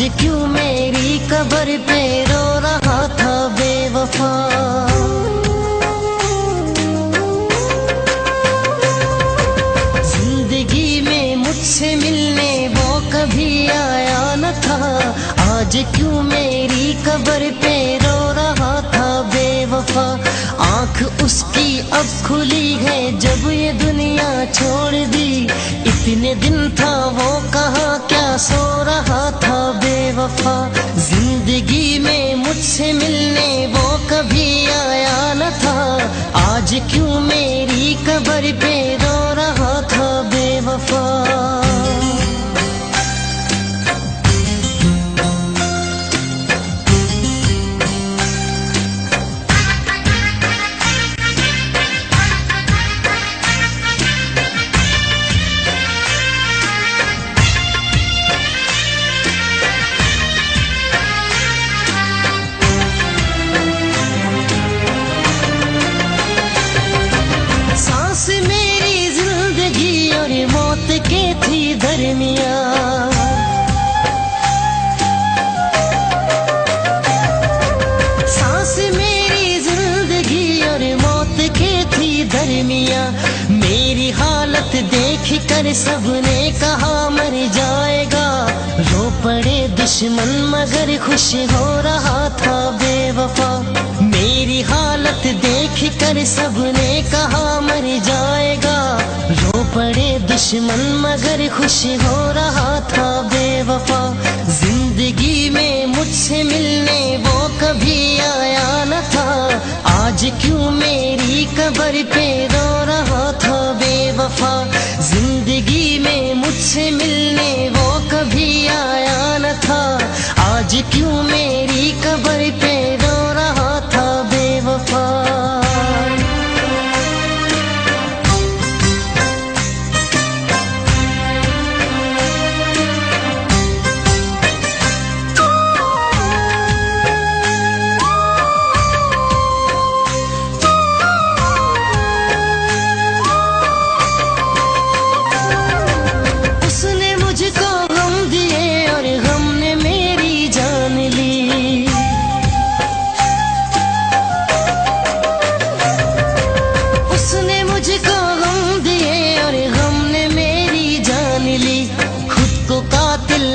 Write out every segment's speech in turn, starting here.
आज क्यों मेरी कब्र पे रो रहा था बेवफा। जिंदगी में मुझसे मिलने वो कभी आया न था, आज क्यों मेरी कब्र पे रो रहा था बेवफा। आँख उसकी अब खुली है जब ये दुनिया छोड़ दी, इतने दिन था वो कहाँ क्या सो रहा था बेवफा। जिंदगी में मुझसे मिलने वो कभी आया न था, आज क्यों मेरी कब्र पे रो रहा था बेवफा। के थी दरमिया, सांस मेरी जिंदगी और मौत के थी दरमिया। मेरी हालत देख कर सबने कहा मर जाएगा, रो पड़े दुश्मन मगर खुश हो रहा था बेवफा। मेरी हालत देख कर सबने कहा मर जाएगा, रो पड़े दुश्मन मगर खुश हो रहा था बेवफा। जिंदगी में मुझसे मिलने वो कभी आया न था, आज क्यों मेरी कब्र पे रो रहा था बेवफा। जिंदगी में मुझसे मिलने वो कभी आया न था, आज क्यों मेरी कब्र पे रो रहा था बेवफा।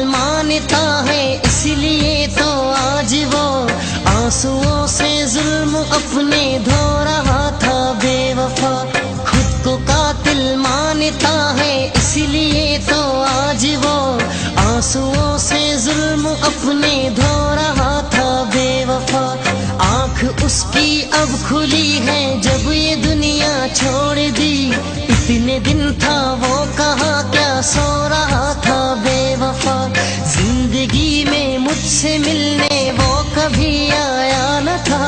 मानता है इसलिए तो आज वो आंसुओं से जुल्म अपने धो रहा था बेवफा। खुद को कातिल मानता है इसलिए तो आज वो आंसुओं से जुल्म अपने धो रहा था बेवफा। आँख उसकी अब खुली है जब ये दुनिया छोड़ दी, इतने दिन था वो कहाँ क्या सो रहा था बेवफा। जिंदगी में मुझसे मिलने वो कभी आया न था,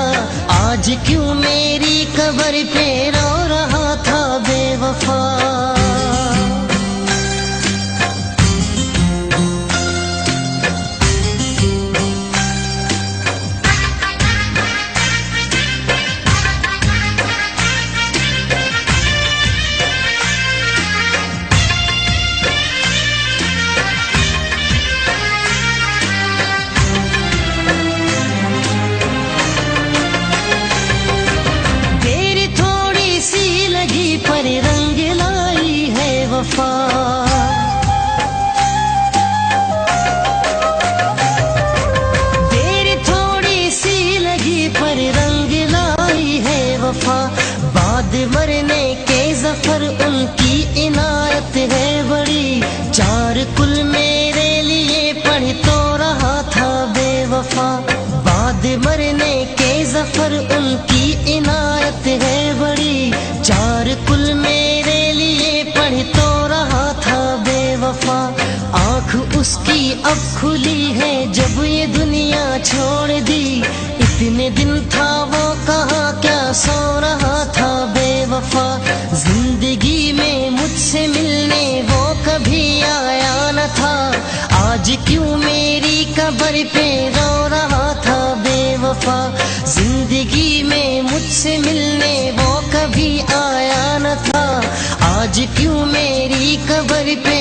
आज क्यों मेरी कब्र पे रो रहा था बेवफा। पर रंग लाई है वफा, देर थोड़ी सी लगी पर रंग लाई है वफा। बाद मरने के ज़फ़र उनकी इनायत है बड़ी, चार कुल मेरे लिए पढ़ तो रहा था बेवफा। बाद मरने के ज़फ़र उनकी इनायत है बड़ी, चार कुल मेरे लिए पढ़ तो रहा था बेवफा। आँख उसकी अब खुली है जब ये दुनिया छोड़ दी, इतने दिन था वो कहाँ क्या सो रहा था बेवफा। जिंदगी में मुझसे मिलने वो कभी आया न था, आज क्यों मेरी कब्र पे रो रहा था बेवफा। जिंदगी में मुझसे मिलने वो कभी आया न था, आज क्यों मेरी कब्र पे